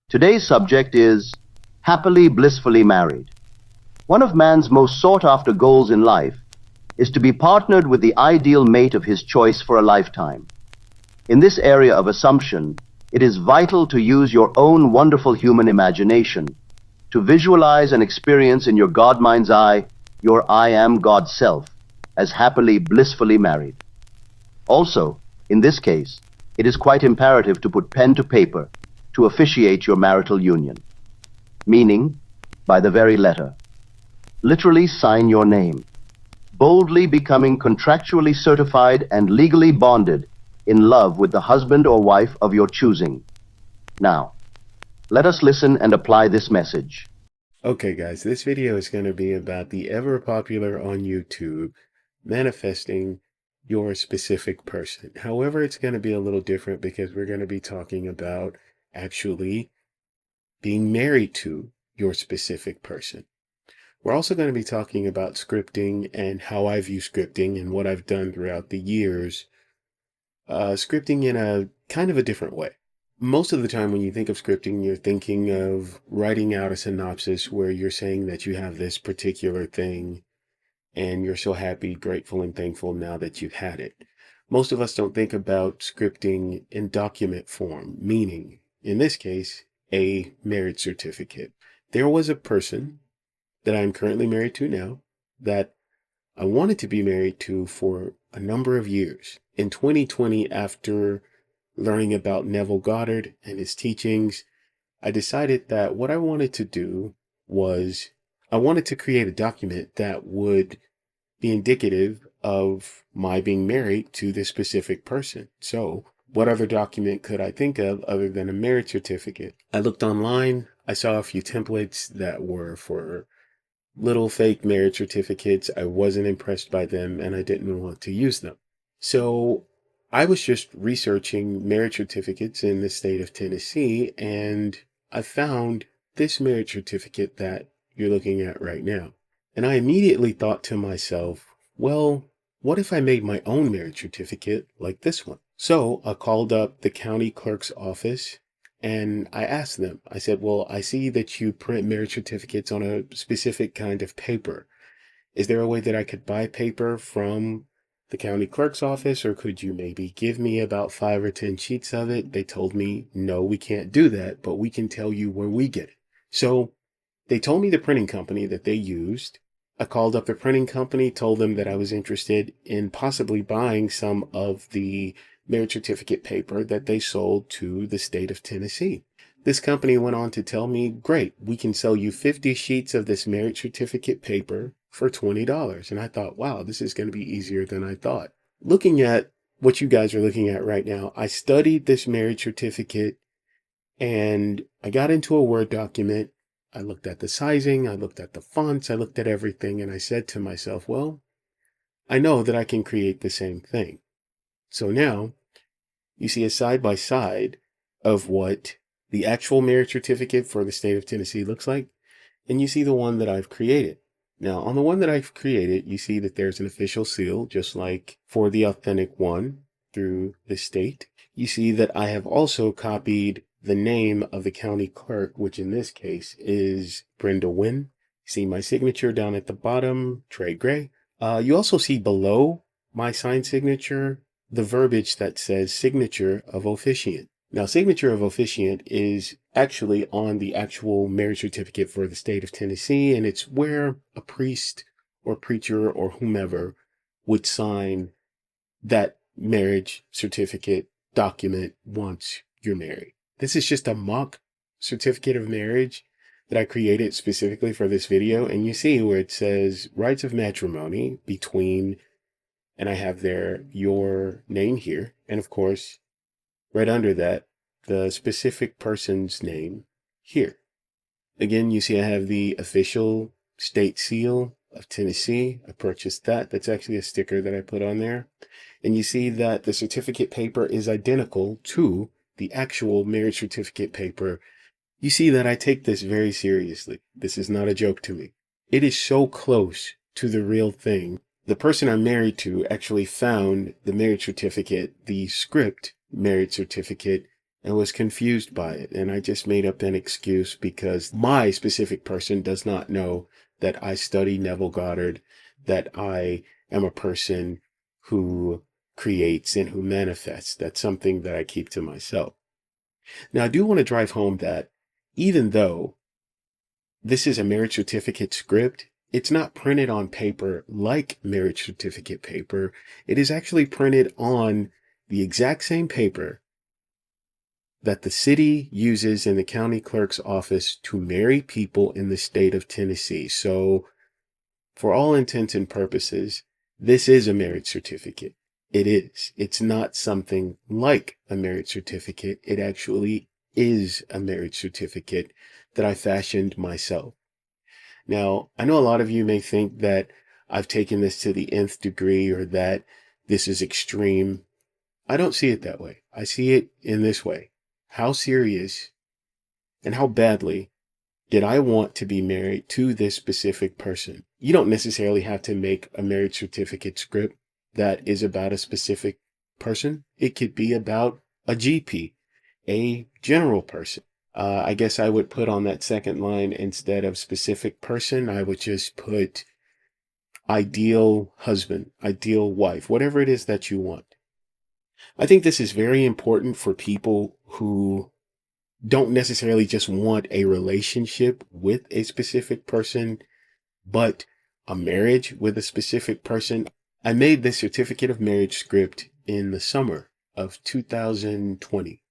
Today's subject is happily, blissfully married. One of man's most sought-after goals in life is to be partnered with the ideal mate of his choice for a lifetime. In this area of assumption, it is vital to use your own wonderful human imagination to visualize and experience in your God mind's eye your I am God self as happily, blissfully married. Also, in this case, it is quite imperative to put pen to paper to officiate your marital union, meaning, by the very letter, literally sign your name, boldly becoming contractually certified and legally bonded in love with the husband or wife of your choosing. Now, let us listen and apply this message. Okay guys, this video is going to be about the ever popular on YouTube manifesting your specific person. However, it's going to be a little different because we're going to be talking about actually being married to your specific person. We're also going to be talking about scripting and how I view scripting and what I've done throughout the years. Scripting in a kind of a different way. Most of the time when you think of scripting, you're thinking of writing out a synopsis where you're saying that you have this particular thing and you're so happy, grateful, and thankful now that you've had it. Most of us don't think about scripting in document form, meaning, in this case, a marriage certificate. There was a person that I'm currently married to now that I wanted to be married to for a number of years. In 2020, after learning about Neville Goddard and his teachings, I decided that what I wanted to do was I wanted to create a document that would be indicative of my being married to this specific person. So what other document could I think of other than a marriage certificate? I looked online. I saw a few templates that were for little fake marriage certificates. I wasn't impressed by them and I didn't want to use them. So I was just researching marriage certificates in the state of Tennessee, and I found this marriage certificate that you're looking at right now. And I immediately thought to myself, well, what if I made my own marriage certificate like this one? So I called up the county clerk's office and I asked them, I said, well, I see that you print marriage certificates on a specific kind of paper. Is there a way that I could buy paper from the county clerk's office, or could you maybe give me about 5 or 10 sheets of it? They told me, no, we can't do that, but we can tell you where we get it. So they told me the printing company that they used. I called up the printing company, told them that I was interested in possibly buying some of the marriage certificate paper that they sold to the state of Tennessee. This company went on to tell me, great, we can sell you 50 sheets of this marriage certificate paper for $20. And I thought, wow, this is going to be easier than I thought. Looking at what you guys are looking at right now, I studied this marriage certificate and I got into a Word document. I looked at the sizing, I looked at the fonts, I looked at everything, and I said to myself, well, I know that I can create the same thing. So now you see a side-by-side of what the actual marriage certificate for the state of Tennessee looks like, and you see the one that I've created. Now, on the one that I've created, you see that there's an official seal, just like for the authentic one through the state. You see that I have also copied the name of the county clerk, which in this case is Brenda Wynn. See my signature down at the bottom, Trey Gray. You also see below my signed signature the verbiage that says signature of officiant. Now, signature of officiant is actually on the actual marriage certificate for the state of Tennessee, and it's where a priest or preacher or whomever would sign that marriage certificate document once you're married. This is just a mock certificate of marriage that I created specifically for this video, and you see where it says rights of matrimony between, and I have there your name here, and of course, right under that, the specific person's name here. Again, you see I have the official state seal of Tennessee. I purchased that. That's actually a sticker that I put on there. And you see that the certificate paper is identical to the actual marriage certificate paper. You see that I take this very seriously. This is not a joke to me. It is so close to the real thing. The person I'm married to actually found the marriage certificate, the script marriage certificate, and was confused by it. And I just made up an excuse because my specific person does not know that I study Neville Goddard, that I am a person who creates and who manifests. That's something that I keep to myself. Now, I do want to drive home that even though this is a marriage certificate script, it's not printed on paper like marriage certificate paper. It is actually printed on the exact same paper that the city uses in the county clerk's office to marry people in the state of Tennessee. So, for all intents and purposes, this is a marriage certificate. It is. It's not something like a marriage certificate. It actually is a marriage certificate that I fashioned myself. Now, I know a lot of you may think that I've taken this to the nth degree or that this is extreme. I don't see it that way. I see it in this way. How serious and how badly did I want to be married to this specific person? You don't necessarily have to make a marriage certificate script that is about a specific person. It could be about a GP, a general person. I guess I would put on that second line, instead of specific person, I would just put ideal husband, ideal wife, whatever it is that you want. I think this is very important for people who don't necessarily just want a relationship with a specific person, but a marriage with a specific person. I made this certificate of marriage script in the summer of 2020.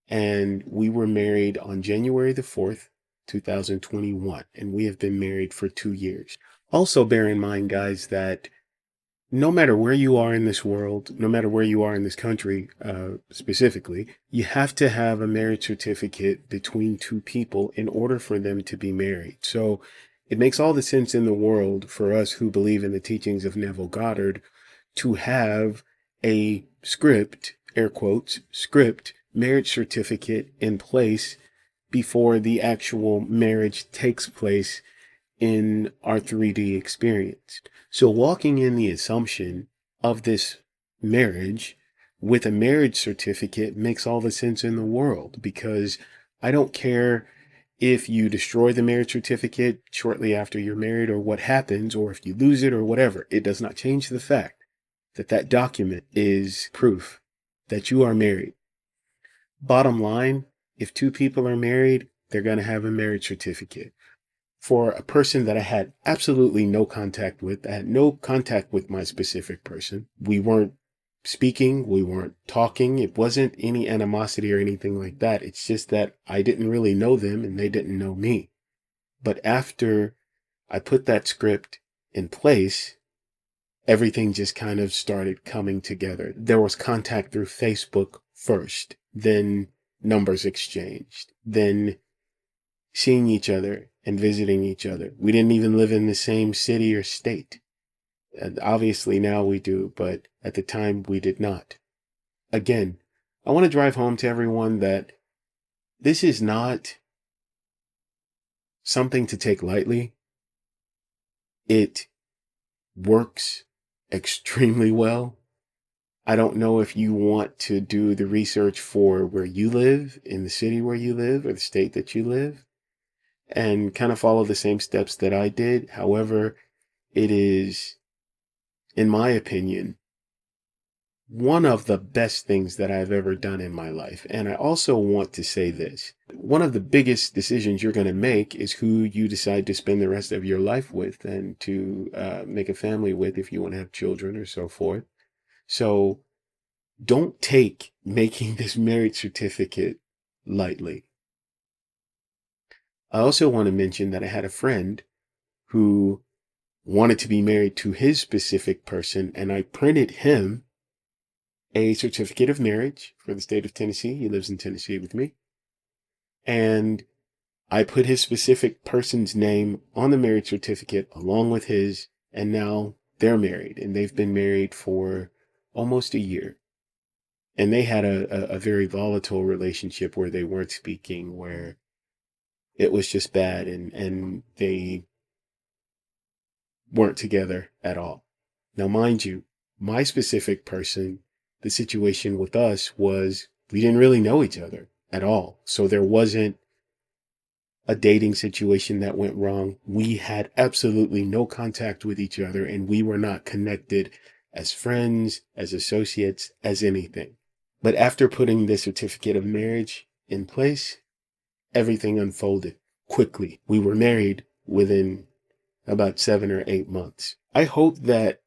And we were married on January the 4th, 2021. And we have been married for 2 years. Also bear in mind, guys, that no matter where you are in this world, no matter where you are in this country, specifically, you have to have a marriage certificate between two people in order for them to be married. So it makes all the sense in the world for us who believe in the teachings of Neville Goddard to have a script, air quotes, script, marriage certificate in place before the actual marriage takes place in our 3D experience. So walking in the assumption of this marriage with a marriage certificate makes all the sense in the world, because I don't care if you destroy the marriage certificate shortly after you're married or what happens, or if you lose it or whatever. It does not change the fact that that document is proof that you are married. Bottom line, if two people are married, they're going to have a marriage certificate. For a person that I had absolutely no contact with, I had no contact with my specific person. We weren't speaking, we weren't talking. It wasn't any animosity or anything like that. It's just that I didn't really know them and they didn't know me. But after I put that script in place, everything just kind of started coming together. There was contact through Facebook first, then numbers exchanged, then seeing each other and visiting each other. We didn't even live in the same city or state. And obviously now we do, but at the time we did not. Again, I want to drive home to everyone that this is not something to take lightly. It works extremely well. I don't know if you want to do the research for where you live, in the city where you live, or the state that you live, and kind of follow the same steps that I did. However, it is, in my opinion, one of the best things that I've ever done in my life. And I also want to say this. One of the biggest decisions you're going to make is who you decide to spend the rest of your life with and to make a family with, if you want to have children or so forth. So don't take making this marriage certificate lightly. I also want to mention that I had a friend who wanted to be married to his specific person, and I printed him a certificate of marriage for the state of Tennessee. He lives in Tennessee with me. And I put his specific person's name on the marriage certificate along with his, and now they're married, and they've been married for almost a year. And they had a very volatile relationship where they weren't speaking, where it was just bad, and they weren't together at all. Now, mind you, my specific person, the situation with us was We didn't really know each other at all. So there wasn't a dating situation that went wrong. We had absolutely no contact with each other, and we were not connected as friends, as associates, as anything. But after putting the certificate of marriage in place, everything unfolded quickly. We were married within about 7 or 8 months. I hope that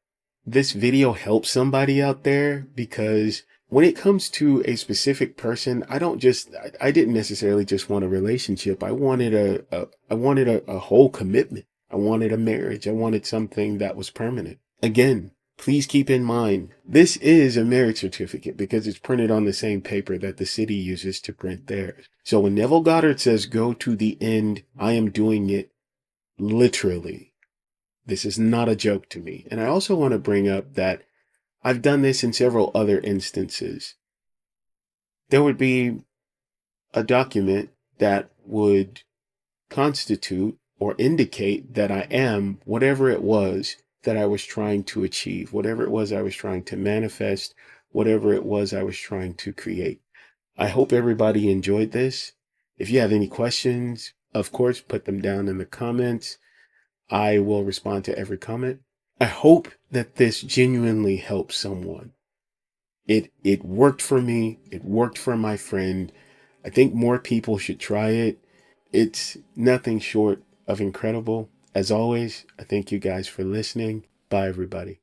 this video helps somebody out there, because when it comes to a specific person, I didn't necessarily just want a relationship. I wanted a whole commitment. I wanted a marriage. I wanted something that was permanent. Again, please keep in mind, this is a marriage certificate because it's printed on the same paper that the city uses to print theirs. So when Neville Goddard says go to the end, I am doing it literally. This is not a joke to me. And I also want to bring up that I've done this in several other instances. There would be a document that would constitute or indicate that I am whatever it was that I was trying to achieve, whatever it was I was trying to manifest, whatever it was I was trying to create. I hope everybody enjoyed this. If you have any questions, of course, put them down in the comments. I will respond to every comment. I hope that this genuinely helps someone. It worked for me. It worked for my friend. I think more people should try it. It's nothing short of incredible. As always, I thank you guys for listening. Bye, everybody.